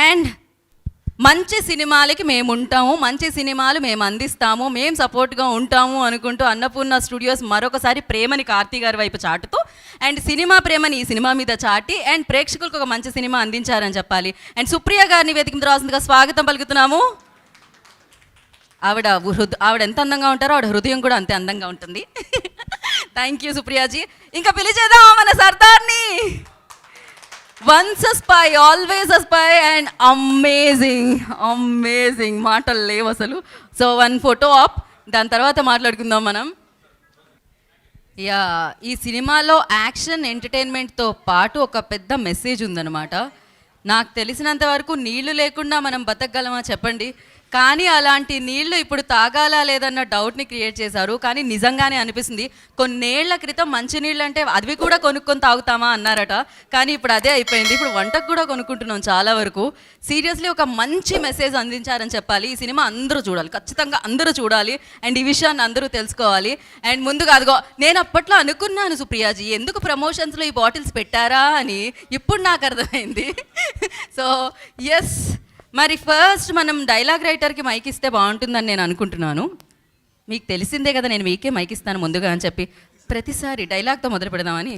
And మంచి సినిమాలకి మేము ఉంటాము, మంచి సినిమాలు మేము అందిస్తాము, మేము సపోర్ట్గా ఉంటాము అనుకుంటూ అన్నపూర్ణ స్టూడియోస్ మరొకసారి ప్రేమని కార్తీ గారి వైపు చాటుతూ అండ్ సినిమా ప్రేమని ఈ సినిమా మీద చాటి అండ్ ప్రేక్షకులకు ఒక మంచి సినిమా అందించారని చెప్పాలి. అండ్ సుప్రియ గారిని వేదిక మీద రాసిందిగా స్వాగతం పలుకుతున్నాము. ఆవిడ ఎంత అందంగా ఉంటారో ఆవిడ హృదయం కూడా అంతే అందంగా ఉంటుంది. థ్యాంక్ యూ సుప్రియాజీ. ఇంకా పిలిచేద్దాం మన సర్దార్ని. Once a spy always a spy and amazing మాటలు లేవు అసలు. సో వన్ ఫోటో ఆప్, దాని తర్వాత మాట్లాడుకుందాం మనం. ఈ సినిమాలో యాక్షన్ ఎంటర్టైన్మెంట్తో పాటు ఒక పెద్ద మెసేజ్ ఉందన్నమాట. నాకు తెలిసినంత వరకు నీళ్లు లేకుండా మనం బతకగలమా చెప్పండి, కానీ అలాంటి నీళ్లు ఇప్పుడు తాగాలా లేదన్న డౌట్ని క్రియేట్ చేశారు. కానీ నిజంగానే అనిపిస్తుంది, కొన్నేళ్ల క్రితం మంచినీళ్ళు అంటే అవి కూడా కొనుక్కొని తాగుతామా అన్నారట, కానీ ఇప్పుడు అదే అయిపోయింది. ఇప్పుడు వంటకు కూడా కొనుక్కుంటున్నాం చాలా వరకు. సీరియస్లీ ఒక మంచి మెసేజ్ అందించారని చెప్పాలి. ఈ సినిమా అందరూ చూడాలి, ఖచ్చితంగా అందరూ చూడాలి. అండ్ ఈ విషయాన్ని అందరూ తెలుసుకోవాలి. అండ్ ముందుగా అదిగో నేను అప్పట్లో అనుకున్నాను సుప్రియాజీ ఎందుకు ప్రమోషన్స్లో ఈ బాటిల్స్ పెట్టారా అని, ఇప్పుడు నాకు అర్థమైంది. సో ఎస్, మరి ఫస్ట్ మనం డైలాగ్ రైటర్కి మైక్ ఇస్తే బాగుంటుందని నేను అనుకుంటున్నాను. మీకు తెలిసిందే కదా నేను మీకే మైక్ ఇస్తాను ముందుగా అని చెప్పి, ప్రతిసారి డైలాగ్తో మొదలు పెడదామని.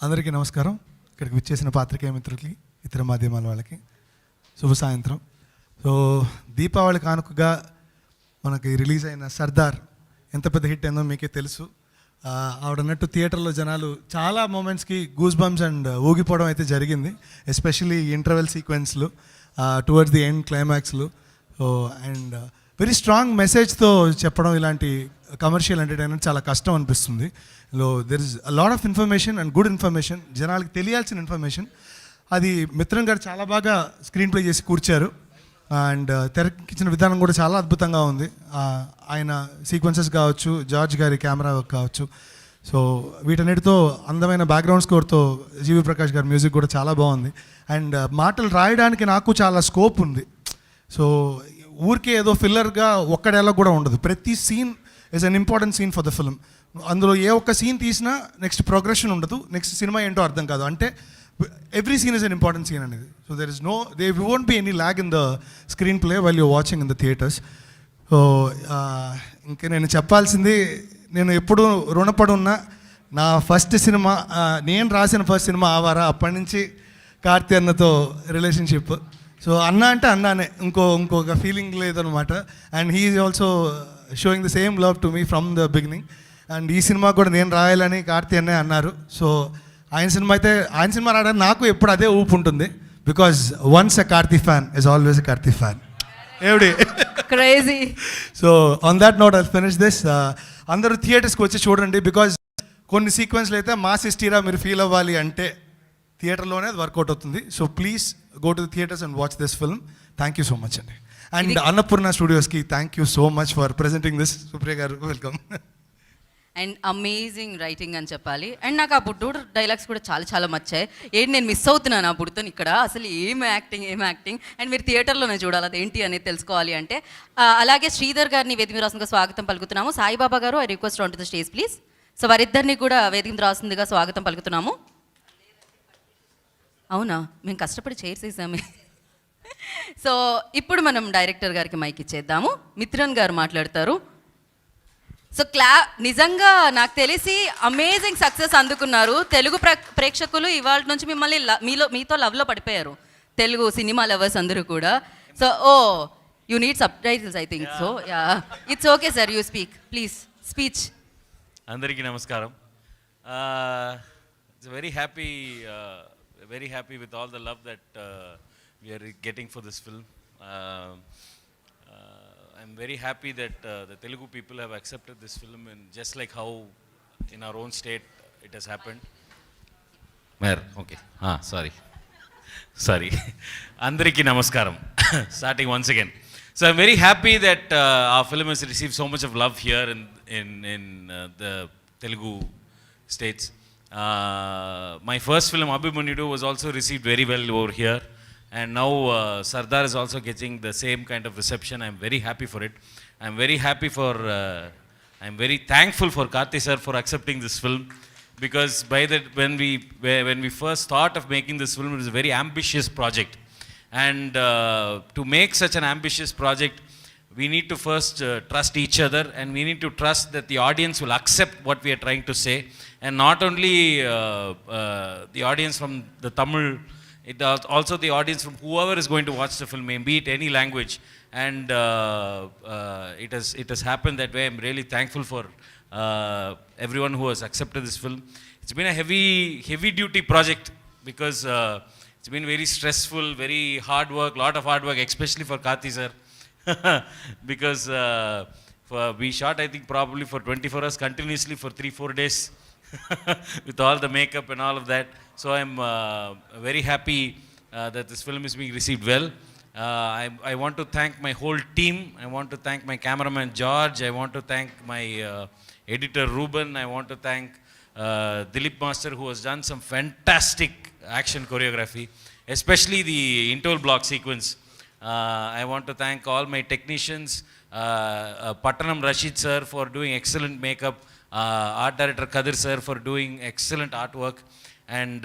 అందరికీ నమస్కారం. ఇక్కడికి విచ్చేసిన పాత్రికేయ మిత్రులకి, ఇతర మాధ్యమాల వాళ్ళకి శుభ సాయంత్రం. సో దీపావళి కానుకగా మనకి రిలీజ్ అయిన సర్దార్ ఎంత పెద్ద హిట్ అయిందో మీకే తెలుసు. ఆవిడన్నట్టు థియేటర్లో జనాలు చాలా మూమెంట్స్కి గూస్ బంప్స్ అండ్ ఊగిపోవడం అయితే జరిగింది, ఎస్పెషలీ ఇంటర్వెల్ సీక్వెన్స్లు టువర్డ్స్ ది ఎండ్ క్లైమాక్స్లు. సో అండ్ వెరీ స్ట్రాంగ్ మెసేజ్తో చెప్పడం ఇలాంటి కమర్షియల్ ఎంటర్టైన్మెంట్ చాలా కష్టం అనిపిస్తుంది. There is a lot of information and good information, జనాలకి తెలియాల్సిన ఇన్ఫర్మేషన్. అది మిత్రం గారు చాలా బాగా స్క్రీన్ ప్లే చేసి కూర్చారు. అండ్ తెరకిచ్చిన విధానం కూడా చాలా అద్భుతంగా ఉంది. ఆయన సీక్వెన్సెస్ కావచ్చు, జార్జ్ గారి కెమెరా వర్క్ కావచ్చు. సో వీటన్నిటితో అందమైన బ్యాక్గ్రౌండ్ స్కోర్తో జీవి ప్రకాష్ గారి మ్యూజిక్ కూడా చాలా బాగుంది. అండ్ మాటలు రాయడానికి నాకు చాలా స్కోప్ ఉంది. సో ఊరికే ఏదో ఫిల్లర్గా ఒక్క డైలాగ్ కూడా ఉండదు. ప్రతి scene is an important scene for the film. అందులో ఏ ఒక్క సీన్ తీసినా నెక్స్ట్ ప్రోగ్రెషన్ ఉండదు, నెక్స్ట్ సినిమా ఏంటో అర్థం కాదు. అంటే every scene is an important scene అనేది. So there won't be any lag in the screenplay while you're watching in the theaters. So ఇంకా నేను చెప్పాల్సింది, నేను ఎప్పుడు రుణపడి ఉన్నా నా ఫస్ట్ సినిమా, నేను రాసిన ఫస్ట్ సినిమా ఆవారా, అప్పటి నుంచి కార్తీ అన్నతో రిలేషన్షిప్. సో అన్న అంటే అన్నానే, ఇంకొక ఫీలింగ్ లేదనమాట. And he is also showing the same love to me from the beginning. And ఈ సినిమా కూడా నేను రాయాలని కార్తీ అన్నే అన్నారు. సో ఆయన సినిమా రాయడానికి నాకు ఎప్పుడు అదే ఊపు ఉంటుంది. Because once a Karthi fan is always a Karthi fan. ఏవిడి crazy. So on that note I finish this. అందరూ థియేటర్స్కి వచ్చి చూడండి. బికాజ్ కొన్ని సీక్వెన్స్లు అయితే మాస్ హిస్టరీరా మీరు ఫీల్ అవ్వాలి అంటే థియేటర్లోనే అది వర్కౌట్ అవుతుంది. So please go to the theatres and watch this film. Thank you so much అండి. అండ్ అన్నపూర్ణ స్టూడియోస్కి thank you so much for presenting this. Supriya గారు వెల్కమ్. అండ్ అమేజింగ్ రైటింగ్ అని చెప్పాలి. అండ్ నాకు ఆ బుడ్డు డైలాగ్స్ కూడా చాలా చాలా నచ్చాయి. ఏంటి నేను మిస్ అవుతున్నాను ఆ బుడ్డుతో ఇక్కడ, అసలు ఏం యాక్టింగ్. అండ్ మీరు థియేటర్లోనే చూడాలి అదేంటి అనేది తెలుసుకోవాలి అంటే. అలాగే శ్రీధర్ గారిని వేదిక మీద రాసిందిగా స్వాగతం పలుకుతున్నాము. సాయిబాబా గారు I request on to the stage please. So వారిద్దరిని కూడా వేదిక మీద రాసిందిగా స్వాగతం పలుకుతున్నాము. అవునా, మేము కష్టపడి చైర్స్ వేసామే. సో ఇప్పుడు మనం డైరెక్టర్ గారికి మైక్ ఇచ్చేద్దాము. మిత్రన్ గారు మాట్లాడతారు. సో నిజంగా నాకు తెలిసి అమేజింగ్ సక్సెస్ అందుకున్నారు. తెలుగు ప్రేక్షకులు ఇవాళ నుంచి మిమ్మల్ని మీతో లవ్లో పడిపోయారు, తెలుగు సినిమా లవర్స్ అందరూ కూడా. So you need subtitles I think. So it's okay sir, you speak please. Speech. అందరికీ నమస్కారం. It's very happy with all the love that we are getting for this film. I'm very happy that the Telugu people have accepted this film, and just like how in our own state it has happened. Okay. Sorry. Andariki namaskaram. Starting once again. So I'm very happy that our film has received so much of love here in the Telugu states. My first film Abhimanyu was also received very well over here. And now Sardar is also getting the same kind of reception. I'm very happy for it. I'm very thankful for Karthi sir for accepting this film, because when we first thought of making this film, it was a very ambitious project. And to make such an ambitious project, we need to first trust each other, and we need to trust that the audience will accept what we are trying to say. And not only the audience from the Tamil, also the audience from whoever is going to watch the film, be it any language. And it has happened that way. I'm really thankful for everyone who has accepted this film. It's been a heavy duty project, because it's been very stressful, very hard work, lot of hard work, especially for Karthi sir. Because we shot, I think, probably for 24 hours continuously for 3-4 days with all the makeup and all of that. So I'm very happy that this film is being received well. I want to thank my whole team. I want to thank my cameraman George. I want to thank my editor Ruben. I want to thank Dilip Master, who has done some fantastic action choreography, especially the interval block sequence. I want to thank all my technicians, Pattanam Rashid sir for doing excellent makeup, art director Kadir sir for doing excellent artwork, and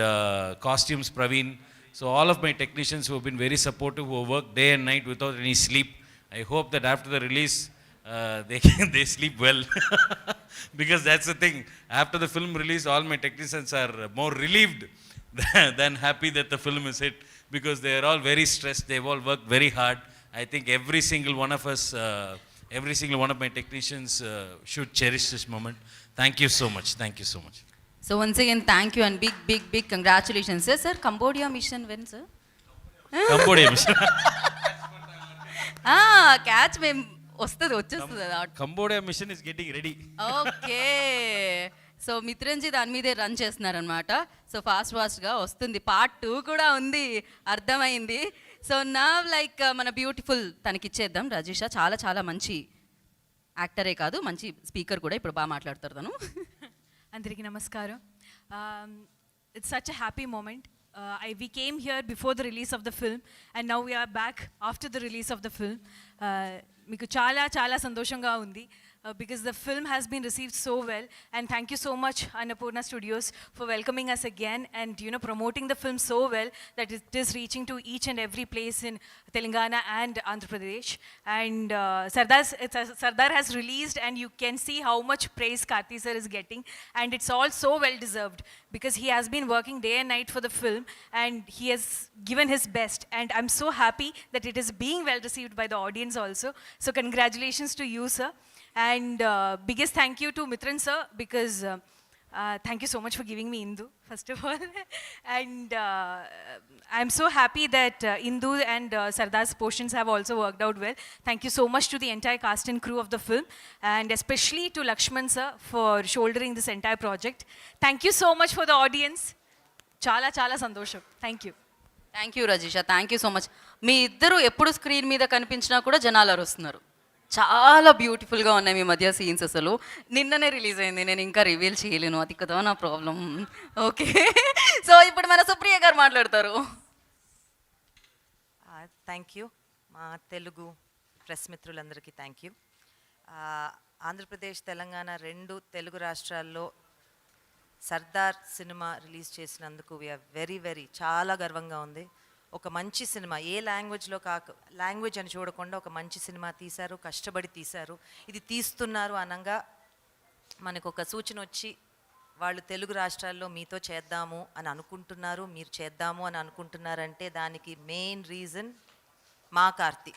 costumes Praveen. So all of my technicians who have been very supportive, who have worked day and night without any sleep. I hope that after the release, they sleep well. Because that's the thing. After the film release, all my technicians are more relieved than happy that the film is hit. Because they are all very stressed. They've all worked very hard. I think every single one of us, every single one of my technicians should cherish this moment. Thank you so much. Thank you so much. So once again, thank you and big congratulations, sir. Sir, Cambodia mission when, sir? Cambodia mission. Catch మేము వచ్చేస్తుంది Cambodia mission is getting ready. Okay. So మిత్రంజీ దాని మీదే run చేస్తున్నారనమాట. So ఫాస్ట్గా వస్తుంది. Part 2 కూడా ఉంది, అర్థమైంది. సో నా లైక్ మన బ్యూటిఫుల్ తనకిచ్చేద్దాం. రజిష చాలా మంచి యాక్టరే కాదు, మంచి స్పీకర్ కూడా. ఇప్పుడు బాగా మాట్లాడతారు తను. అందరికీ నమస్కారం. It's such a happy moment. We came here before the release of the film, and now we are back after the release of the film. మీకు చాలా సంతోషంగా ఉంది, because the film has been received so well, and thank you so much Annapurna Studios for welcoming us again, and promoting the film so well that it is reaching to each and every place in Telangana and Andhra Pradesh. And Sardar has released, and you can see how much praise Karthi sir is getting, and it's all so well deserved, because he has been working day and night for the film, and he has given his best, and I'm so happy that it is being well received by the audience also. So congratulations to you, sir. And biggest thank you to Mitran sir, because thank you so much for giving me Indu, first of all. And I'm so happy that Indu and Sardar's portions have also worked out well. Thank you so much to the entire cast and crew of the film, and especially to Lakshman sir for shouldering this entire project. Thank you so much for the audience. చాలా సంతోషం. Thank you Rajisha, thank you so much. మీ ఇద్దరు ఎప్పుడు screen మీద కనిపించినా కూడా జనాలు అరుస్తున్నారు. చాలా బ్యూటిఫుల్గా ఉన్నాయి మీ మధ్య సీన్స్. అసలు నిన్ననే రిలీజ్ అయింది, నేను ఇంకా రివీల్ చేయలేను, అది కదా నా ప్రాబ్లం. ఓకే, సో ఇప్పుడు మన సుప్రియ గారు మాట్లాడతారు. Thank you. మా తెలుగు ప్రెస్ మిత్రులందరికీ థ్యాంక్ యూ. ఆంధ్రప్రదేశ్, తెలంగాణ రెండు తెలుగు రాష్ట్రాల్లో సర్దార్ సినిమా రిలీజ్ చేసినందుకు వీఆర్ వెరీ చాలా గర్వంగా ఉంది. ఒక మంచి సినిమా, ఏ లాంగ్వేజ్లో లాంగ్వేజ్ అని చూడకుండా ఒక మంచి సినిమా తీశారు, కష్టపడి తీశారు. ఇది తీస్తున్నారు అనగా మనకు ఒక సూచన వచ్చి వాళ్ళు తెలుగు రాష్ట్రాల్లో మీతో చేద్దాము అని అనుకుంటున్నారు, మీరు చేద్దాము అని అనుకుంటున్నారంటే దానికి మెయిన్ రీజన్ మా కార్తీ.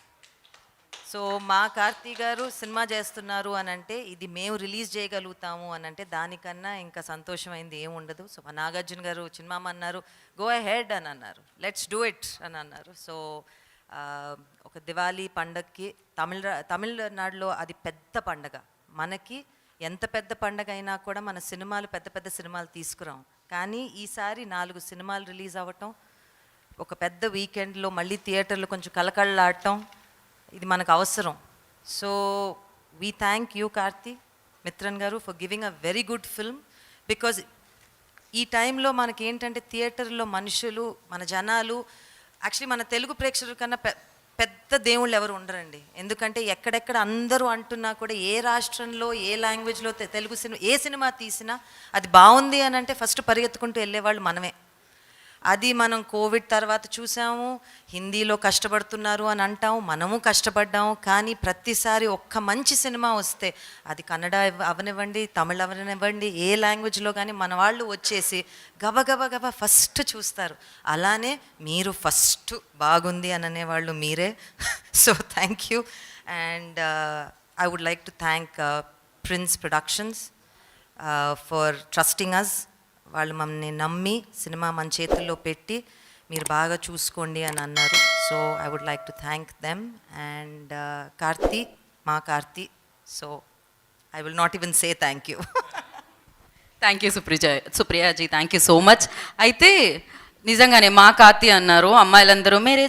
సో మా కార్తీ గారు సినిమా చేస్తున్నారు అని అంటే ఇది మేము రిలీజ్ చేయగలుగుతాము అని అంటే దానికన్నా ఇంకా సంతోషమైంది ఏముండదు. సో మా నాగార్జున గారు చిన్నమామ అన్నారు, గో అహెడ్ అని అన్నారు, లెట్స్ డూ ఇట్ అని అన్నారు. సో ఒక దివాళీ పండగకి తమిళనాడులో అది పెద్ద పండగ. మనకి ఎంత పెద్ద పండగ అయినా కూడా మన సినిమాలు పెద్ద సినిమాలు తీసుకురాం, కానీ ఈసారి 4 సినిమాలు రిలీజ్ అవ్వటం, ఒక పెద్ద వీకెండ్లో మళ్ళీ థియేటర్లు కొంచెం కలకళ్ళాడటం, ఇది మనకు అవసరం. So we thank you Karthi, Mithran గారు, for giving a very good film. Because ఈ టైంలో మనకి ఏంటంటే థియేటర్లో మనుషులు, మన జనాలు యాక్చువల్లీ మన తెలుగు ప్రేక్షకుల కన్నా పెద్ద దేవుళ్ళు ఎవరు ఉండరండి. ఎందుకంటే ఎక్కడెక్కడ అందరూ అంటున్నా కూడా ఏ రాష్ట్రంలో ఏ లాంగ్వేజ్లో తెలుగు సినిమా ఏ సినిమా తీసినా అది బాగుంది అని అంటే ఫస్ట్ పరిగెత్తుకుంటూ వెళ్ళేవాళ్ళు మనమే. అది మనం కోవిడ్ తర్వాత చూసాము. హిందీలో కష్టపడుతున్నారు అని అంటాము, మనము కష్టపడ్డాము. కానీ ప్రతిసారి ఒక్క మంచి సినిమా వస్తే అది కన్నడ అవనివ్వండి, తమిళ అవనివ్వండి, ఏ లాంగ్వేజ్లో కానీ మన వాళ్ళు వచ్చేసి గబ ఫస్ట్ చూస్తారు. అలానే మీరు ఫస్ట్ బాగుంది అని అనేవాళ్ళు మీరే. So thank you. And I would like to thank Prince Productions for trusting us. వాళ్ళు మమ్మల్ని నమ్మి సినిమా మన చేతుల్లో పెట్టి మీరు బాగా చూసుకోండి అని అన్నారు. So I would like to thank them. And Karthi, మా Karthi. So I will not even say thank you. Thank you సుప్రియాజీ, థ్యాంక్ యూ సో మచ్. అయితే నిజంగానే మా కార్తీ అన్నారు, అమ్మాయిలందరూ మేరే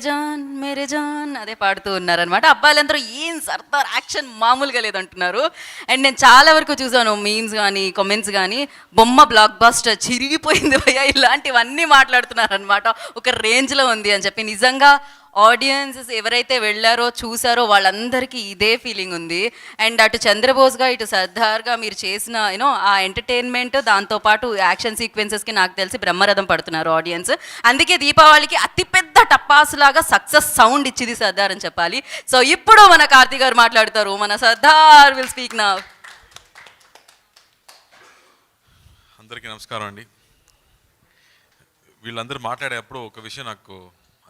జాన్ అదే పాడుతూ ఉన్నారనమాట. అబ్బాయిలందరూ ఏం సర్దార్ యాక్షన్ మామూలుగా లేదంటున్నారు. అండ్ నేను చాలా వరకు చూసాను మీమ్స్ కానీ కామెంట్స్ కానీ, బొమ్మ బ్లాక్ బస్టర్ చిరిగిపోయింది భయ్యా ఇలాంటివన్నీ మాట్లాడుతున్నారనమాట. ఒక రేంజ్లో ఉంది అని చెప్పి. నిజంగా ఆడియన్సెస్ ఎవరైతే వెళ్ళారో చూసారో వాళ్ళందరికీ ఇదే ఫీలింగ్ ఉంది. అండ్ అటు చంద్రబోస్గా ఇటు సర్దార్గా మీరు చేసిన యూనో ఆ ఎంటర్టైన్మెంట్, దాంతోపాటు యాక్షన్ సీక్వెన్సెస్కి నాకు తెలిసి బ్రహ్మరథం పడుతున్నారు ఆడియన్స్. అందుకే దీపావళికి అతిపెద్ద టపాసులాగా సక్సెస్ సౌండ్ ఇచ్చింది సర్దార్ అని చెప్పాలి. సో ఇప్పుడు మన కార్తీ గారు మాట్లాడతారు. మన సర్దార్ విల్ స్పీక్ నౌ. అందరికీ నమస్కారం అండి. వీళ్ళందరూ మాట్లాడేటప్పుడు ఒక విషయం నాకు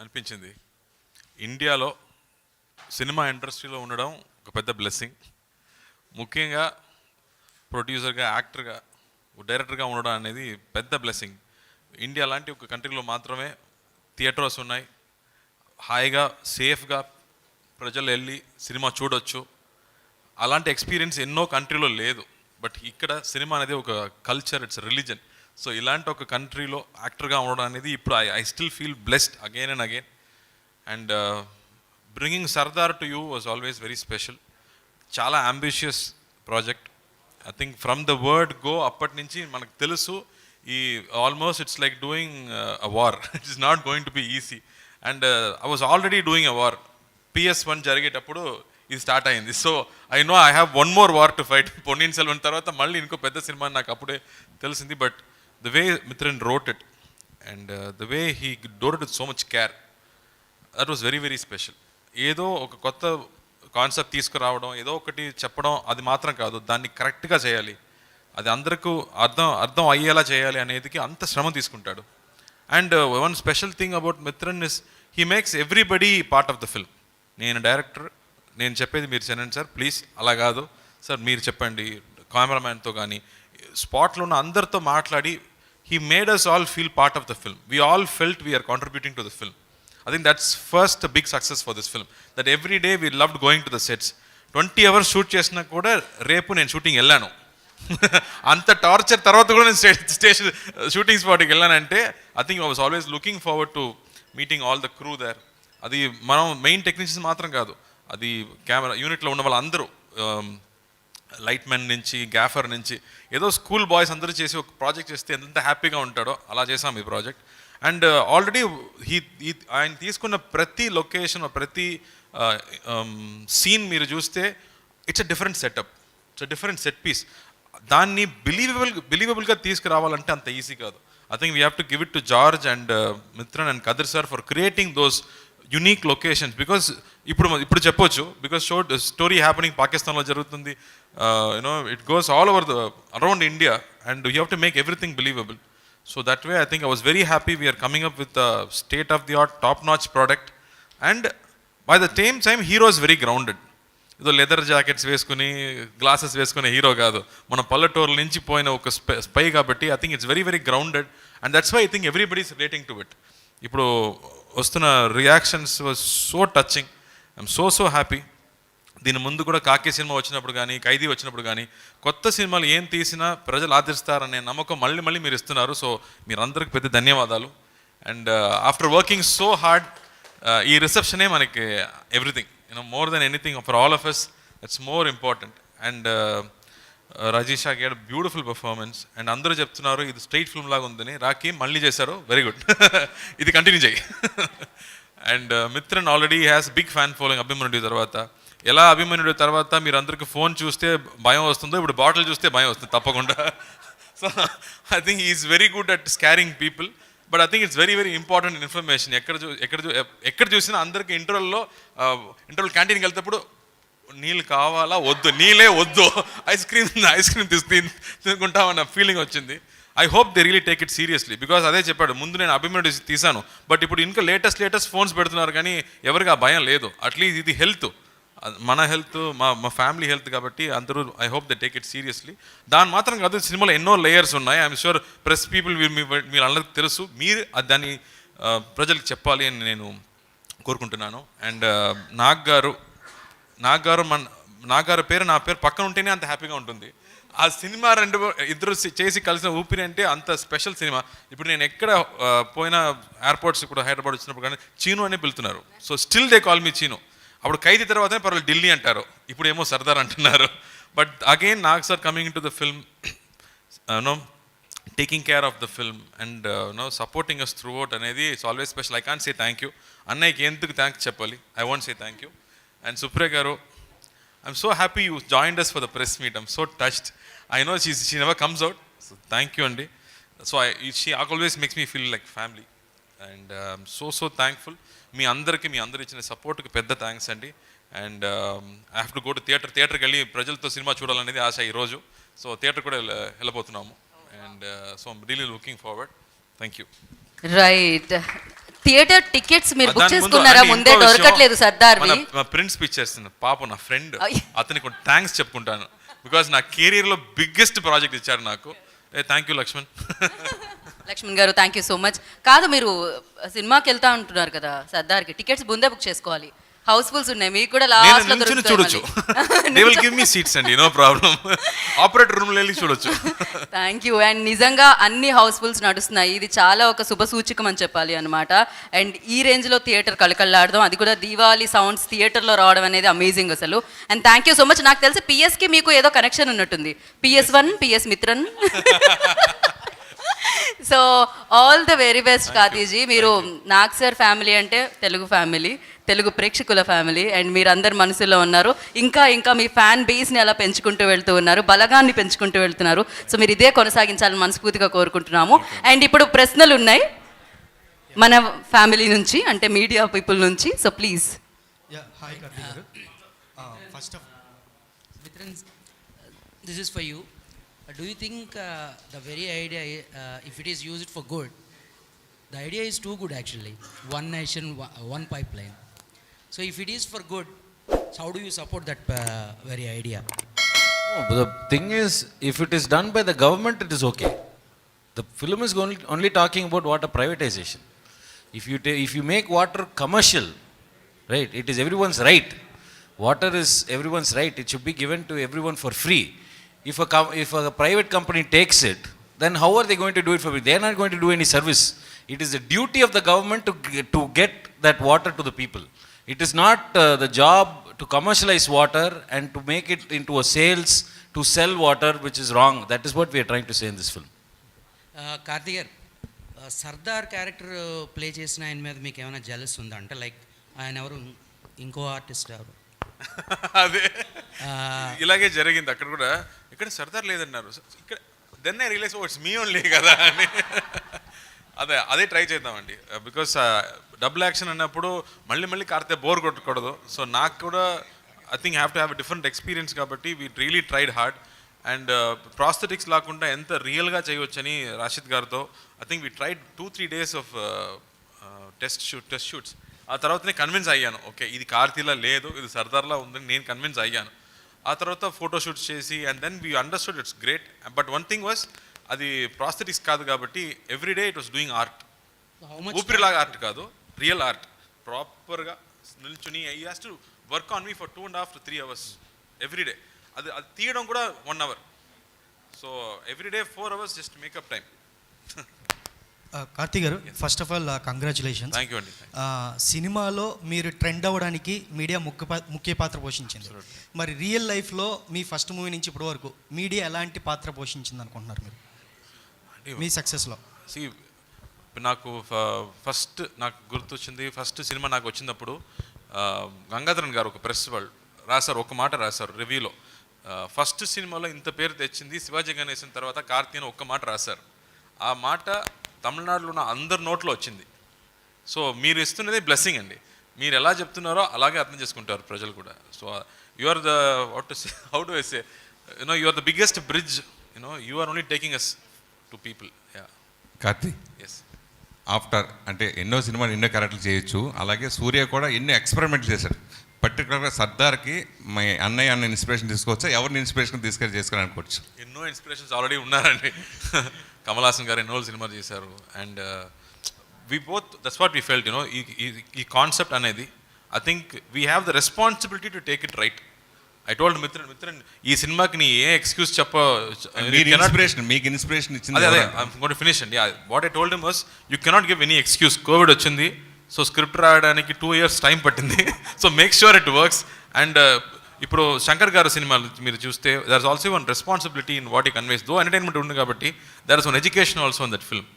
అనిపించింది. ఇండియాలో సినిమా ఇండస్ట్రీలో ఉండడం ఒక పెద్ద బ్లెస్సింగ్. ముఖ్యంగా ప్రొడ్యూసర్గా, యాక్టర్గా, డైరెక్టర్గా ఉండడం అనేది పెద్ద బ్లెస్సింగ్. ఇండియా లాంటి ఒక కంట్రీలో మాత్రమే థియేటర్స్ ఉన్నాయి. హాయిగా సేఫ్గా ప్రజలు వెళ్ళి సినిమా చూడొచ్చు. అలాంటి ఎక్స్పీరియన్స్ ఎన్నో కంట్రీలో లేదు. బట్ ఇక్కడ సినిమా అనేది ఒక కల్చర్, ఇట్స్ రిలీజన్. సో ఇలాంటి ఒక కంట్రీలో యాక్టర్గా ఉండడం అనేది ఇప్పుడు I still feel blessed again and again. And bringing Sardar to you was always very special. చాలా ambitious project. I think from the word go అప్పటి నుంచి మనకు తెలుసు ఈ almost it's like doing a war. It is not going to be easy. And I was already doing a war. PS1 జరిగేటప్పుడు ఇది start అయింది. So I know I have one more war to fight. Ponniyin Selvan తర్వాత మళ్ళీ ఇంకో పెద్ద cinema నాకు అప్పుడే తెలిసింది. But the way Mithran wrote it and the way he door it so much care, that was very very special. ఏదో ఒక కొత్త కాన్సెప్ట్ తీసుకురావడం, ఏదో ఒకటి చెప్పడం అది మాత్రం కాదు, దాన్ని కరెక్ట్గా చేయాలి, అది అందరికీ అర్థం అయ్యేలా చేయాలి అనేదికి అంత శ్రమ తీసుకుంటాడు. And one special thing about Mithran is he makes everybody part of the film. నేను డైరెక్టర్, నేను చెప్పేది మీరు చేయండి సార్ ప్లీజ్, అలా కాదు సార్ మీరు చెప్పండి, కెమెరామ్యాన్తో కానీ స్పాట్లో ఉన్న అందరితో మాట్లాడి he made us all feel part of the film. We all felt we are contributing to the film. I think that's first a big success for this film, that every day we loved going to the sets. 20 hours shoot చేసినా కూడా రేపు నేను shooting వెళ్ళాను. అంత torture తర్వాత కూడా నేను station shooting స్పాట్కి వెళ్ళానంటే I think I was always looking forward to meeting all the crew there. అది మనం మెయిన్ టెక్నీషియన్స్ మాత్రం కాదు, అది కెమెరా యూనిట్లో ఉన్న వాళ్ళందరూ, లైట్ మ్యాన్ నుంచి గ్యాఫర్ నుంచి, ఏదో స్కూల్ బాయ్స్ అందరూ చేసి ఒక ప్రాజెక్ట్ చేస్తే ఎంత హ్యాపీగా ఉంటాడో అలా చేసాం ఈ ప్రాజెక్ట్. అండ్ ఆల్రెడీ ఆయన తీసుకున్న ప్రతి లొకేషన్, ప్రతి సీన్ మీరు చూస్తే it's a different setup, it's a different set piece. దాన్ని బిలీవబుల్గా తీసుకురావాలంటే అంత ఈజీ కాదు. I think we have to give it to George and Mithran and Kadar sir for creating those unique locations. Because ఇప్పుడు చెప్పొచ్చు, బికాస్ స్టోరీ హ్యాపెనింగ్ పాకిస్తాన్లో జరుగుతుంది, you know it goes all over around India and you have to make everything believable. So that way I think I was very happy we are coming up with state of the art top notch product. And by the same time hero is very grounded. ఏదో leather jackets వేసుకుని glasses వేసుకునే hero కాదు, మన పల్లెటూరుల నుంచి పోయిన ఒక spy కాబట్టి I think it's very very grounded and that's why I think everybody is relating to it. ఇప్పుడు వస్తున్న reactions was so touching. I'm so happy. దీని ముందు కూడా కాకి సినిమా వచ్చినప్పుడు కానీ, ఖైదీ వచ్చినప్పుడు కానీ, కొత్త సినిమాలు ఏం తీసినా ప్రజలు ఆదరిస్తారనే నమ్మకం మళ్ళీ మీరు ఇస్తున్నారు. సో మీరందరికీ పెద్ద ధన్యవాదాలు. And after working so hard, ఈ రిసెప్షనే మనకి everything, you know more than anything for all of us, that's more important. And Rajisha gave a beautiful performance and అందరూ చెప్తున్నారు ఇది స్ట్రైట్ ఫిల్మ్ లాగా ఉందని. రాకీ మళ్ళీ చేశారు, వెరీ గుడ్. ఇది కంటిన్యూ చేయి. And Mithran already has big fan following అభిమన్యుడి తర్వాత. ఎలా అభిమన్యుడి తర్వాత మీరు అందరికీ ఫోన్ చూస్తే భయం వస్తుందో ఇప్పుడు బాటిల్ చూస్తే భయం వస్తుంది తప్పకుండా. So I think is very good at scarring people. But I think it's very very important information. ఎక్కడ చూసినా అందరికీ ఇంటర్వెల్ క్యాంటీన్కి వెళ్తేప్పుడు నీళ్ళు కావాలా వద్దు, నీళ్ళే వద్దు, ఐస్ క్రీమ్ తినుకుంటామన్న ఫీలింగ్ వచ్చింది. I hope they really take it seriously. Because అదే చెప్పాడు, ముందు నేను అభిమన్యుడి తీసాను, బట్ ఇప్పుడు ఇంకా లేటెస్ట్ ఫోన్స్ పెడుతున్నారు కానీ ఎవరికి ఆ భయం లేదు. అట్లీస్ట్ ఇది హెల్త్, మన హెల్త్, మా ఫ్యామిలీ హెల్త్ కాబట్టి అందరూ I hope they take it seriously. దాని మాత్రం కాదు, సినిమాలో ఎన్నో లేయర్స్ ఉన్నాయి. ఐఎమ్ షూర్ ప్రెస్ పీపుల్ మీరు అందరికి తెలుసు, మీరు దాన్ని ప్రజలకు చెప్పాలి అని నేను కోరుకుంటున్నాను. అండ్ నాగ్ గారు పేరు నా పేరు పక్కన ఉంటేనే అంత హ్యాపీగా ఉంటుంది. ఆ సినిమా ఇద్దరు చేసి కలిసిన ఊపిరి అంటే అంత స్పెషల్ సినిమా. ఇప్పుడు నేను ఎక్కడ పోయినా ఎయిర్పోర్ట్స్ ఇప్పుడు హైదరాబాద్ వచ్చినప్పుడు కానీ చీను అనే పిలుతున్నారు. So still they call me Cheenu. అప్పుడు ఖైదీ తర్వాతనే పర్వాలేదు ఢిల్లీ అంటారు, ఇప్పుడు ఏమో సర్దార్ అంటున్నారు. But again Nag sir coming in to the film, no taking care of the film and no supporting us throughout అనేది it's always special. I can't say thank you. అన్నయ్యకి ఎందుకు థ్యాంక్స్ చెప్పాలి, I want say thank you. And Supriya గారు, I'm so happy you joined us for the press meet. I'm so touched. I know she never comes out, so thank you Andy. So she always makes me feel like family, and I'm so thankful. మీ అందరికి ఇచ్చిన సపోర్ట్కి పెద్ద thanks అండి. And I have to go to థియేటర్కి వెళ్ళి ప్రజలతో cinema చూడాలనేది ఆశ ఈరోజు. So theatre కూడా వెళ్ళబోతున్నాము. And so I'm really looking forward. Thank you. Right, theatre tickets మీరు బుక్ చేసుకున్నారా? ముందే దొరకట్లేదు సర్దార్వి. మా ప్రిన్స్ పిక్చర్స్ పాప నా ఫ్రెండ్, అతనికి థ్యాంక్స్ చెప్పుకుంటాను. బికాజ్ నా కెరీర్లో బిగ్గెస్ట్ ప్రాజెక్ట్ ఇచ్చారు నాకు. థ్యాంక్ యూ లక్ష్మణ్ గారు, థ్యాంక్ యూ సో మచ్. కాదు, మీరు సినిమాకి వెళ్తా ఉంటున్నారు కదా, సర్దార్కి టికెట్స్ ముందే బుక్ చేసుకోవాలి. హౌస్ఫుల్స్ ఉన్నాయి, మీకు కూడా లాస్ట్ లో చూడొచ్చు. They will give me seats అండి, నో ప్రాబ్లం. ఆపరేటర్ రూమ్ లో వెళ్ళి చూడొచ్చు. Thank you. అండ్ నిజంగా అన్ని హౌస్ఫుల్స్ నడుస్తున్నాయి. ఇది చాలా ఒక శుభ సూచకం అని చెప్పాలి అనమాట. అండ్ ఈ రేంజ్ లో థియేటర్ కళకళలాడదాం, అది కూడా దీవాలి సౌండ్స్ థియేటర్లో రావడం అనేది అమేజింగ్ అసలు. And thank you so much. నాకు తెలిసి పిఎస్కి మీకు ఏదో కనెక్షన్ ఉన్నట్టుంది, PS1, PS Mithran. So all the very best కార్తీజీ. మీరు నాగ్ సార్ ఫ్యామిలీ అంటే తెలుగు ఫ్యామిలీ, తెలుగు ప్రేక్షకుల ఫ్యామిలీ, అండ్ మీరందరు మనసులో ఉన్నారు. ఇంకా మీ ఫ్యాన్ బేస్ని అలా పెంచుకుంటూ వెళ్తూ ఉన్నారు, బలగాన్ని పెంచుకుంటూ వెళ్తున్నారు. సో మీరు ఇదే కొనసాగించాలని మనస్ఫూర్తిగా కోరుకుంటున్నాము. అండ్ ఇప్పుడు ప్రశ్నలు ఉన్నాయి మన ఫ్యామిలీ నుంచి, అంటే మీడియా పీపుల్ నుంచి. So please. హాయ్ కార్తీ గారు. First of Mithran, this is for you. Do you think the very idea, if it is used for good, the idea is too good actually? One nation, one pipeline. So if it is for good, so how do you support that very idea? No, but the thing is, if it is done by the government, it is okay. The film is only talking about water privatization. If you make water commercial, right, it is everyone's right. Water is everyone's right. It should be given to everyone for free. If a private company takes it, then how are they going to do it for free? They are not going to do any service. It is the duty of the government to get that water to the people. It is not the job to commercialize water and to make it into a sales to sell water, which is wrong. That is what we are trying to say in this film. Karthi garu, Sardar character play చేసిన ఆయన మీద మీకు ఏమైనా jealous ఉందా? అంటే like ఆయన ఎవరు, ఇంకో ఆర్టిస్ట్ ఎవరు? అదే ఇలాగే జరిగింది అక్కడ కూడా. ఇక్కడ సర్దార్ లేదన్నారు, ఇక్కడ then I realize it's me only కదా అని. అదే ట్రై చేద్దామండి. బికాస్ డబుల్ యాక్షన్ అన్నప్పుడు మళ్ళీ కార్తే బోర్ కొట్టకూడదు. సో నాకు కూడా I think have to have different experience కాబట్టి we really tried hard. And prosthetics లేకుండా ఎంత రియల్గా చేయవచ్చని రాషిద్ గారితో I think we tried 2-3 days of test shoots. ఆ తర్వాతనే కన్విన్స్ అయ్యాను, ఓకే ఇది కార్తీలా లేదు, ఇది సర్దార్లా ఉందని నేను కన్విన్స్ అయ్యాను. ఆ తర్వాత ఫోటోషూట్స్ చేసి and then we understood it's great. But one thing was, అది ప్రాస్థెటిక్స్ కాదు కాబట్టి everyday it was doing art. ఊపిరిలాగా ఆర్ట్ కాదు, రియల్ ఆర్ట్. ప్రాపర్గా నిల్చుని I has to work on me for 2.5 to 3 hours everyday. అది తీయడం కూడా 1 hour. So everyday 4 hours just makeup time. Karthi గారు, first of all congratulations. Thank you అండి. సినిమాలో మీరు ట్రెండ్ అవ్వడానికి మీడియా ముఖ్య పాత్ర పోషించింది. మరి రియల్ లైఫ్లో మీ ఫస్ట్ మూవీ నుంచి ఇప్పటి వరకు మీడియా ఎలాంటి పాత్ర పోషించింది అనుకుంటున్నారు మీరు మీ సక్సెస్లో? నాకు ఫస్ట్ నాకు గుర్తొచ్చింది, ఫస్ట్ సినిమా నాకు వచ్చినప్పుడు గంగాధరన్ గారు ఒక ప్రెస్ వాళ్ళు రాశారు, ఒక మాట రాశారు రివ్యూలో. ఫస్ట్ సినిమాలో ఇంత పేరు తెచ్చింది శివాజీ గణేశన్ తర్వాత కార్తీ అని ఒక్క మాట రాశారు. ఆ మాట తమిళనాడులో ఉన్న అందరి నోట్లో వచ్చింది. సో మీరు ఇస్తున్నది బ్లెస్సింగ్ అండి. మీరు ఎలా చెప్తున్నారో అలాగే అర్థం చేసుకుంటారు ప్రజలు కూడా. So you are the what to say, how do I say, you are the biggest bridge, you are only taking us to people. Yeah Karthi, yes. After అంటే ఎన్నో సినిమాలు ఎన్నో క్యారెక్టర్లు చేయొచ్చు, అలాగే సూర్య కూడా ఎన్నో ఎక్స్పెరిమెంట్ చేశాడు. పర్టికులర్గా సర్దార్కి మీ అన్నయ్య ఇన్స్పిరేషన్ తీసుకోవచ్చా, ఎవరిని ఇన్స్పిరేషన్ తీసుకెళ్ళి చేసుకుని అనుకోవచ్చు? ఎన్నో ఇన్స్పిరేషన్స్ ఆల్రెడీ ఉన్నారండి. కమల్ హాసన్ గారు ఎన్నో సినిమాలు చేశారు. And we both, that's what we felt, ఈ కాన్సెప్ట్ అనేది I think we have the responsibility to take it right. I told Mithran ఈ సినిమాకి నీ ఏ ఎక్స్క్యూజ్ మీకు ఇన్స్పిరేషన్ ఇచ్చింది. అదే ఐఎమ్ గోయింగ్ టు ఫినిష్ అండి. What I told him was you cannot give any excuse. Covid వచ్చింది, so script రాయడానికి 2 years time పట్టింది. So make sure it works. And ఇప్పుడు శంకర్ గారు సినిమాలు మీరు చూస్తే there is also one responsibility in what ఈ conveys. Though entertainment ఉంది కాబట్టి there is one education also in that film.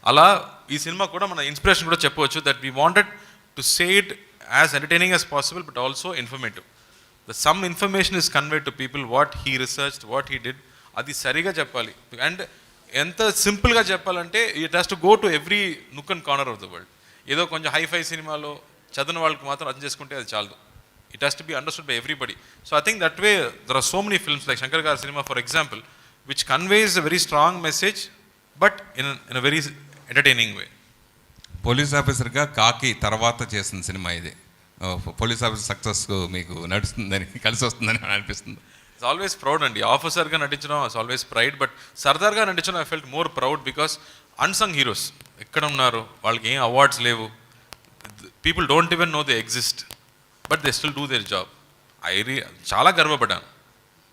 అలా ఈ సినిమా కూడా మన ఇన్స్పిరేషన్ కూడా చెప్పవచ్చు, that we wanted to say it as entertaining as possible but also informative. Some information is conveyed to people, what he researched, what he did, అది సరిగా చెప్పాలి. అండ్ ఎంత సింపుల్గా చెప్పాలంటే it has to go to every nook and corner of the world. ఏదో కొంచెం hi-fi సినిమాలో చదివిన వాళ్ళకి మాత్రం అర్థం చేసుకుంటే అది చాలు. It has to be understood by everybody. So I think that way there are so many films like Shankar గారి సినిమా for example which conveys a very strong message but in a very entertaining way. Police ఆఫీసర్గా కాకి తర్వాత చేసిన cinema ఇది. Police officer success మీకు నడుస్తుందని, కలిసి వస్తుందని అనిపిస్తుంది? ఇట్స్ ఆల్వేస్ ప్రౌడ్ అండి. ఆఫీసర్గా నటించడం ఇట్స్ ఆల్వేస్ ప్రైడ్, బట్ సర్దార్గా నటించడం I felt more proud because unsung heroes ఎక్కడ ఉన్నారు, వాళ్ళకి ఏం అవార్డ్స్ లేవు, people don't even know they exist, but they still do their job. చాలా గర్వపడ్డాను.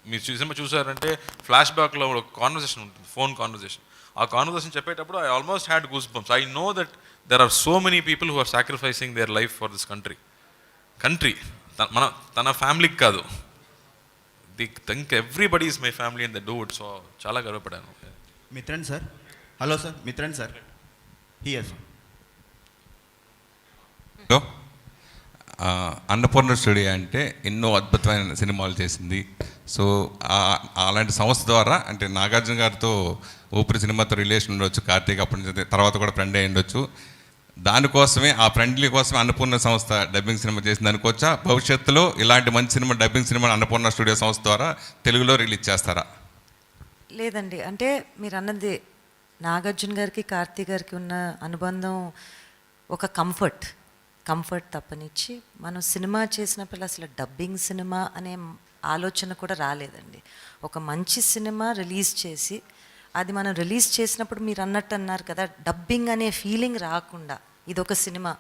మీరు సినిమా చూసారంటే ఫ్లాష్ బ్యాక్లో ఒక కాన్వర్సేషన్ ఉంటుంది, ఫోన్ కాన్వర్సేషన్. ఆ కాన్వర్సేషన్ చెప్పేటప్పుడు I almost had goose bumps. I know that there are so many people who are sacrificing their life for this country. తన ఫ్యామిలీకి కాదు, they think everybody is my family and they do it. So చాలా గర్వపడ్డాను. Mithran sir, hello sir, Mithran sir here sir. Hello, Annapurna studio అంటే ఎన్నో అద్భుతమైన సినిమాలు చేసింది. సో అలాంటి సంస్థ ద్వారా అంటే నాగార్జున గారితో ఊపిరి సినిమాతో రిలేషన్ ఉండొచ్చు, కార్తీక్ అప్పటి నుంచి తర్వాత కూడా ఫ్రెండ్ అయి ఉండొచ్చు. దానికోసమే, ఆ ఫ్రెండ్లీ కోసమే అన్నపూర్ణ సంస్థ డబ్బింగ్ సినిమా చేసింది అనుకోవచ్చా? భవిష్యత్తులో ఇలాంటి మంచి cinema, dubbing cinema Annapurna studio సంస్థ ద్వారా తెలుగులో రిలీజ్ చేస్తారా? లేదండి, అంటే మీరు అన్నది నాగార్జున గారికి కార్తీ గారికి ఉన్న అనుబంధం ఒక కంఫర్ట్ తప్పనిచ్చి మనం సినిమా చేసినప్పుడు అసలు డబ్బింగ్ సినిమా అనే ఆలోచన కూడా రాలేదండి. ఒక మంచి సినిమా రిలీజ్ చేసి అది మనం రిలీజ్ చేసినప్పుడు మీరు అన్నట్టు అన్నారు కదా, డబ్బింగ్ అనే ఫీలింగ్ రాకుండా ఇదొక సినిమా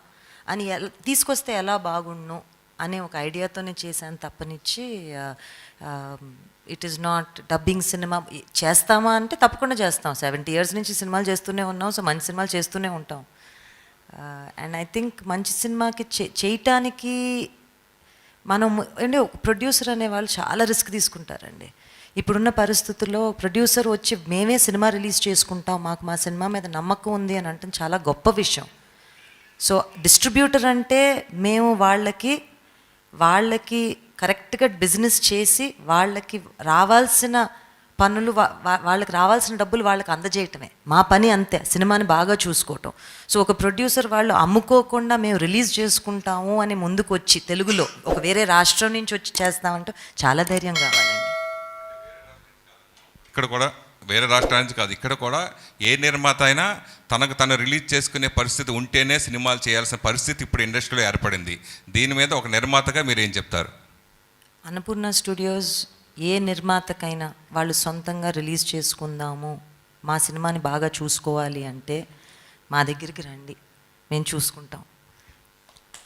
అని తీసుకొస్తే ఎలా బాగుండు అనే ఒక ఐడియాతోనే చేశాను తప్పనిచ్చి ఇట్ ఈస్ నాట్ డబ్బింగ్ సినిమా చేస్తామా అంటే తప్పకుండా చేస్తాం. 70 years నుంచి సినిమాలు చేస్తూనే ఉన్నాం. సో మంచి సినిమాలు చేస్తూనే ఉంటాం. అండ్ ఐ థింక్ మంచి సినిమాకి చేయటానికి మనం అంటే ప్రొడ్యూసర్ అనేవాళ్ళు చాలా రిస్క్ తీసుకుంటారండి. ఇప్పుడున్న పరిస్థితుల్లో ప్రొడ్యూసర్ వచ్చి మేమే సినిమా రిలీజ్ చేసుకుంటాం, మాకు మా సినిమా మీద నమ్మకం ఉంది అని అంటే చాలా గొప్ప విషయం. సో డిస్ట్రిబ్యూటర్ అంటే మేము వాళ్ళకి కరెక్ట్గా బిజినెస్ చేసి వాళ్ళకి రావాల్సిన పనులు వాళ్ళకి రావాల్సిన డబ్బులు వాళ్ళకి అందజేయటమే మా పని, అంతే. సినిమాని బాగా చూసుకోవటం. సో ఒక ప్రొడ్యూసర్ వాళ్ళు అమ్ముకోకుండా మేము రిలీజ్ చేసుకుంటాము అని ముందుకు వచ్చి తెలుగులో ఒక వేరే రాష్ట్రం నుంచి వచ్చి చేస్తామంటూ చాలా ధైర్యం కావాలండి. ఇక్కడ కూడా వేరే రాష్ట్రాల నుంచి కాదు, ఇక్కడ కూడా ఏ నిర్మాత అయినా తను రిలీజ్ చేసుకునే పరిస్థితి ఉంటేనే సినిమాలు చేయాల్సిన పరిస్థితి ఇప్పుడు ఇండస్ట్రీలో ఏర్పడింది. దీని మీద ఒక నిర్మాతగా మీరు ఏం చెప్తారు? అన్నపూర్ణ స్టూడియోస్ ఏ నిర్మాతకైనా వాళ్ళు సొంతంగా రిలీజ్ చేసుకుందాము, మా సినిమాని బాగా చూసుకోవాలి అంటే మా దగ్గరికి రండి, మేము చూసుకుంటాం.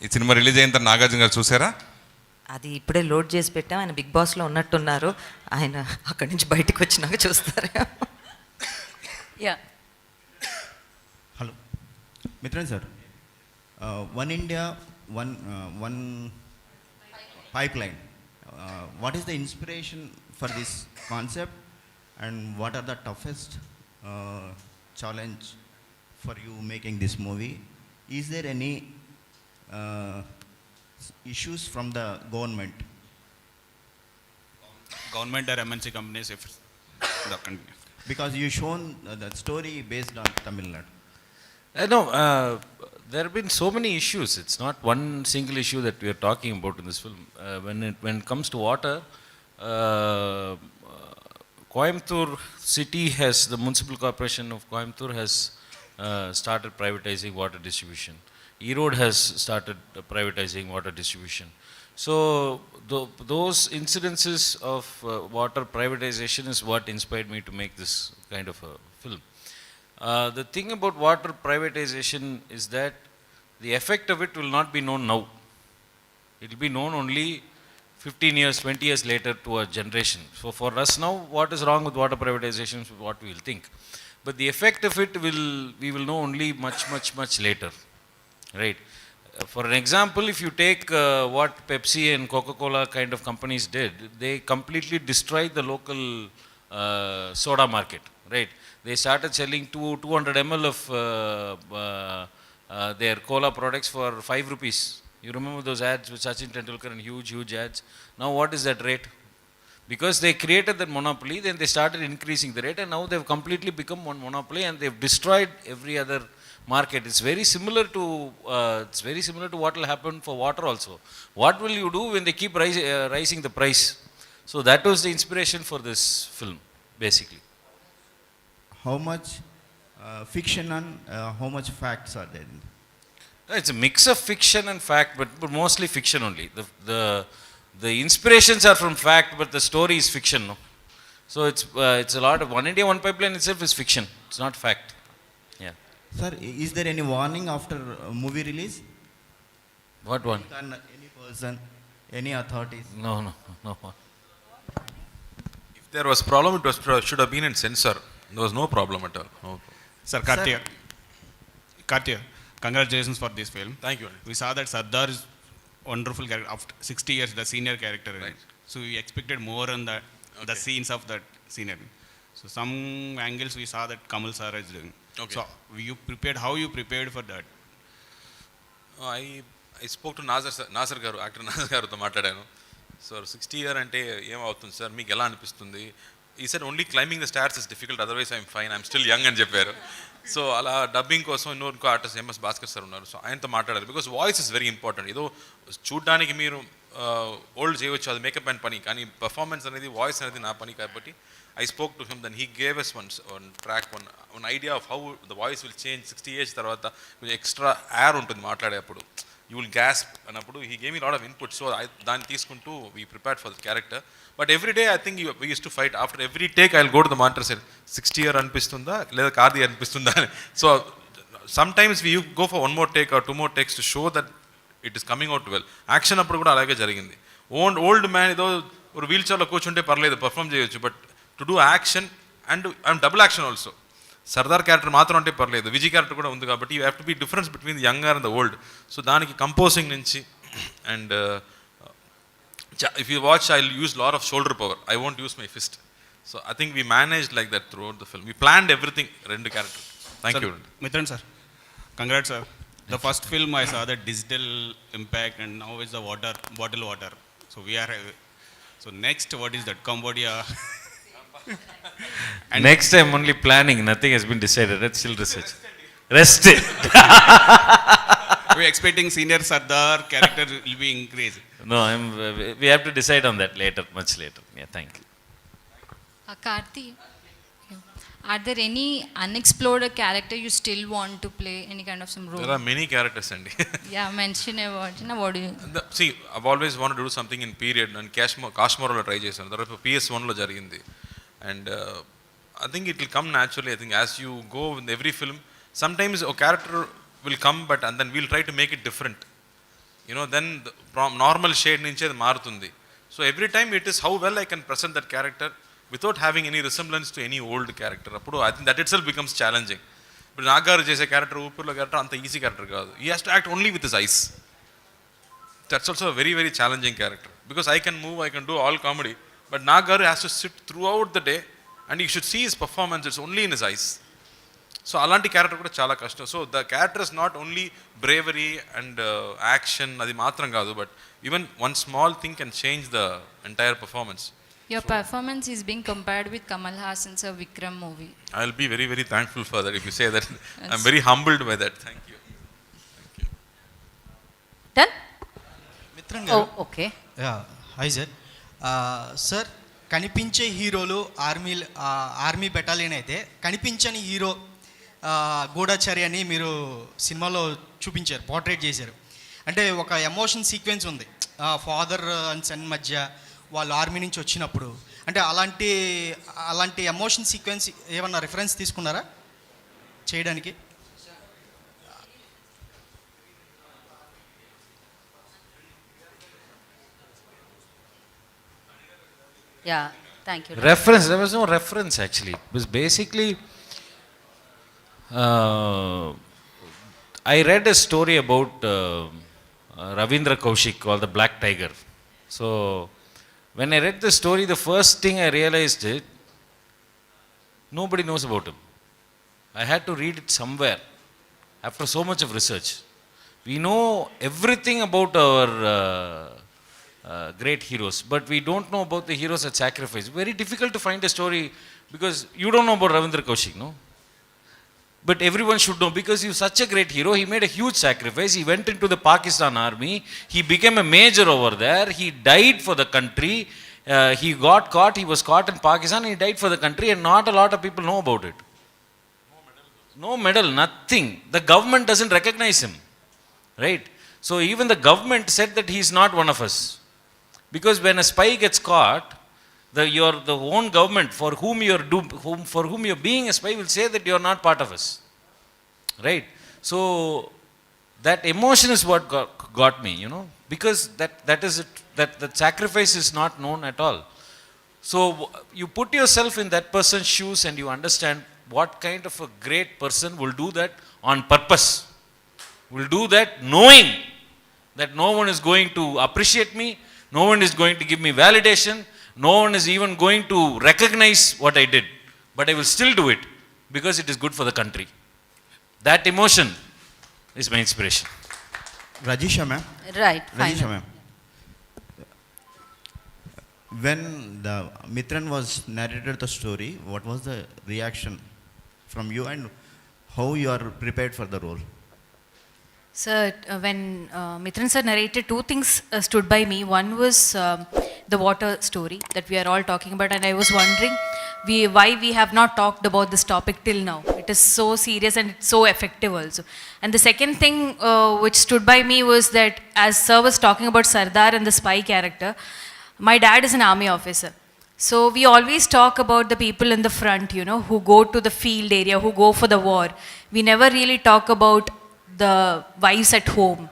ఈ సినిమా రిలీజ్ అయిన తర్వాత నాగార్జున గారు చూసారా? అది ఇప్పుడే లోడ్ చేసి పెట్టాం. ఆయన బిగ్ బాస్లో ఉన్నట్టున్నారు, ఆయన అక్కడి నుంచి బయటకు వచ్చినాక చూస్తారు. Yeah, hello Mithran sir, one India one pipe line, what is the inspiration for this concept and what are the toughest challenge for you making this movie. Is there any uh, issues from the government? Government or MNC companies, if the country. Because you shown the story based on Tamil Nadu. No, there have been so many issues. It's not one single issue that we are talking about in this film. When it comes to water, Coimbatore city has, the municipal corporation of Coimbatore has started privatizing water distribution. Erode has started privatizing water distribution. So those incidences of water privatization is what inspired me to make this kind of a film. The thing about water privatization is that the effect of it will not be known now. It will be known only 15 years, 20 years later to a generation. So for us now, what is wrong with water privatization is what we will think. But the effect of it we will know only much later, right? For an example, if you take what Pepsi and Coca-Cola kind of companies did, they completely destroyed the local soda market, right? They started selling 200 ml of their cola products for 5 rupees. You remember those ads with Sachin Tendulkar and huge ads? Now what is that rate? Because they created that monopoly, then they started increasing the rate, and now they've completely become one monopoly and they've destroyed every other market. It's very similar to what will happen for water also. What will you do when they keep rising the price? So that was the inspiration for this film, basically. How much fiction and how much facts are there? It's a mix of fiction and fact, but mostly fiction only. The inspirations are from fact, but the story is fiction. No? So it's a lot of One India One Pipeline itself is fiction. It's not fact. Yeah. Sir, is there any warning after movie release? What one? Any person, any authorities? No. If there was problem, it should have been in censor. There was no problem at all. No. Sir, Karthi, congratulations for this film. Thank you. We saw that Sardar is wonderful character. After 60 years, the senior character. Right. So we expected more on the scenes of that senior. So some angles we saw that Kamal sir is doing. Okay. So how you prepared for that? I spoke to Nasir garu, actor Nasir garuto maatladanu. So 60 year ante em avutundi sir, meeku ela anipistundi? He said only climbing the stairs is difficult, otherwise I'm fine, I'm still young అని చెప్పారు. So అలా dubbing కోసం ఇంకో artist MS Bhaskar sir ఉన్నారు. So ఆయనతో మాట్లాడాలి, because voice is very important. ఏదో చూడ్డానికి మీరు ఓల్డ్ చేయవచ్చు, అది మేకప్ అండ్ పని, కానీ పర్ఫార్మెన్స్ అనేది, వాయిస్ అనేది నా పని కాబట్టి I spoke to him, then he gave us one track, one idea of how the voice will change 60 years తర్వాత. కొంచెం ఎక్స్ట్రా ఎయిర్ ఉంటుంది మాట్లాడేటప్పుడు, you will gasp అన్నప్పుడు. he gave me a lot of input, so దాన్ని తీసుకుంటూ we prepared for the character. But every day I think we used to fight. After every take I'll go to the monitor and say 60 year అనిపిస్తుందా లేదా కార్ది అనిపిస్తుందా అని. So sometimes we go for one more take or 2 more takes to show that it is coming out well. Action అప్పుడు కూడా అలాగే జరిగింది. Old man ఏదో ఒక వీల్ చైర్లో కూర్చుంటే పర్లేదు, పర్ఫామ్ చేయొచ్చు, but to do action and I'm double action also. Sardar character మాత్రం అంటే పర్లేదు, విజయ్ క్యారెక్టర్ కూడా ఉంది కాబట్టి you have to be difference between the young and the old. So దానికి కంపోజింగ్ నుంచి and if you watch, I'll use a lot of shoulder power. I won't use my fist. So I think we managed like that throughout the film. We planned everything, rendu character. Thank you. Mithran sir, congrats sir. The first film I saw the digital impact, and now it's the bottle water. So we are, so next what is that? Cambodia. And next time only planning, nothing has been decided. Let's still research. Rest. We're expecting senior Sardar character will be increased. No, we have to decide on that later, much later. Yeah, thank you. Karthi, are there any unexplored character you still want to play, any kind of some role? There are many characters, Andy. Yeah, mention about, what do you... See, I've always wanted to do something in period, and Kashmir lo try chesanu. Tarvata PS1 lo jarigindi. And I think it will come naturally. I think as you go in every film, sometimes a character will come, and then we'll try to make it different. You know, then from normal shade nunchi adi maarutundi. So every time it is how well I can present that character without having any resemblance to any old character. Appudu I think that itself becomes challenging. But Nagaru chese character, Uppurlo character anta easy character kaadu. He has to act only with his eyes. That's also a very, very challenging character, because I can move, I can do all comedy, but Nagaru has to sit throughout the day, and you should see his performance, it's only in his eyes. So అలాంటి character కూడా చాలా కష్టం. So the character is not only bravery and action అది మాత్రం కాదు, but even one small thing can change the entire performance. Your performance is being compared with Kamal Hassan's Vikram movie. I will be very, very thankful for that if you say that. I'm very humbled by that. Thank you. Done? Mithran గారు. Okay. Hi sir. Sir కనిపించే హీరోలు army battalion అయితే కనిపించని hero గూఢాచారి అని మీరు సినిమాలో చూపించారు, portrait చేశారు. అంటే ఒక ఎమోషన్ సీక్వెన్స్ ఉంది ఫాదర్ అండ్ సన్ మధ్య, వాళ్ళు ఆర్మీ నుంచి వచ్చినప్పుడు. అంటే అలాంటి ఎమోషన్ సీక్వెన్స్ ఏమన్నా రిఫరెన్స్ తీసుకున్నారా చేయడానికి? Yeah, thank you. Reference, there was no reference actually. It was basically, I read a story about Ravindra Kaushik called The Black Tiger. So, when I read the story, the first thing I realized is, nobody knows about him. I had to read it somewhere after so much of research. We know everything about our great heroes, but we don't know about the heroes that sacrifice. Very difficult to find a story because you don't know about Ravindra Kaushik, no? But everyone should know because he was such a great hero. He made a huge sacrifice. He went into the Pakistan army. He became a major over there. He died for the country. He got caught. He was caught in Pakistan. He died for the country, and not a lot of people know about it. No medal, nothing. The government doesn't recognize him, right? So even the government said that he is not one of us, because when a spy gets caught, the own government for whom you're being a spy will say that you are not part of us, right? So that emotion is what got me, you know, because that is it, that sacrifice is not known at all. So you put yourself in that person's shoes and you understand what kind of a great person will do that on purpose, will do that knowing that no one is going to appreciate me, no one is going to give me validation, no one is even going to recognize what I did, but I will still do it because it is good for the country. That emotion is my inspiration. Rajisha ma'am. Right, fine. Rajisha ma'am. When the Mitran was narrated the story, what was the reaction from you and how you are prepared for the role? Sir, when Mitran sir narrated, two things stood by me. One was the water story that we are all talking about, and I was wondering why we have not talked about this topic till now. It is so serious and it's so effective also. And the second thing which stood by me was that as sir was talking about Sardar and the spy character, my dad is an army officer. So we always talk about the people in the front, you know, who go to the field area, who go for the war. We never really talk about the wives at home,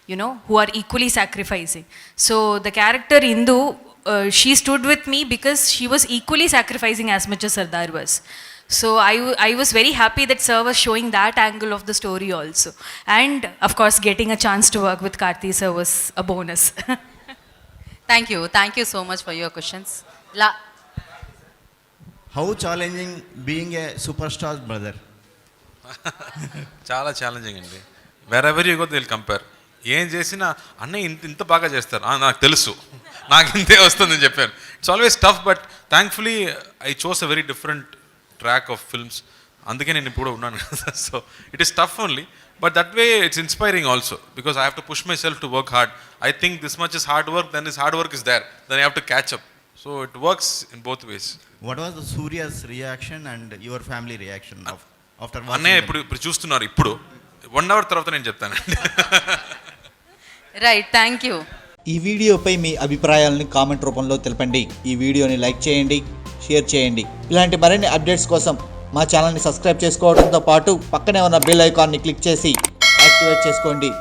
you know, who are equally sacrificing. So the character Indu, she stood with me because she was equally sacrificing as much as Sardar was. So I was very happy that sir was showing that angle of the story also. And of course getting a chance to work with Karthi sir was a bonus. Thank you so much for your questions. How challenging being a superstar brother? చాలా challenging అండి. Wear ever you go they will compare. ఏం చేసినా అన్నయ్య ఇంత బాగా చేస్తారు, నాకు తెలుసు, నాకు ఇంతే వస్తుందని చెప్పాను. It's always tough, but thankfully I chose a very different track of films. అందుకే నేను ఇప్పుడు ఉన్నాను కదా. So it is tough only, but that way it's inspiring also, because I have to push myself to work hard. I think this much is hard work, then is hard work is there, then I have to catch up. So it works in both ways. What was the Surya's reaction and your family reaction after watching? అన్నయ్య ఇప్పుడు చూస్తున్నారు, ఇప్పుడు 1 hour తర్వాత నేను చెప్తానండి. Right, thank you. ఈ వీడియోపై మీ అభిప్రాయాలను కామెంట్ రూపంలో తెలపండి. ఈ వీడియోని లైక్ చేయండి, షేర్ చేయండి. ఇలాంటి మరిన్ని అప్డేట్స్ కోసం మా ఛానల్ని సబ్స్క్రైబ్ చేసుకోవడంతో పాటు పక్కనే ఉన్న బెల్ ఐకాన్ని క్లిక్ చేసి యాక్టివేట్ చేసుకోండి.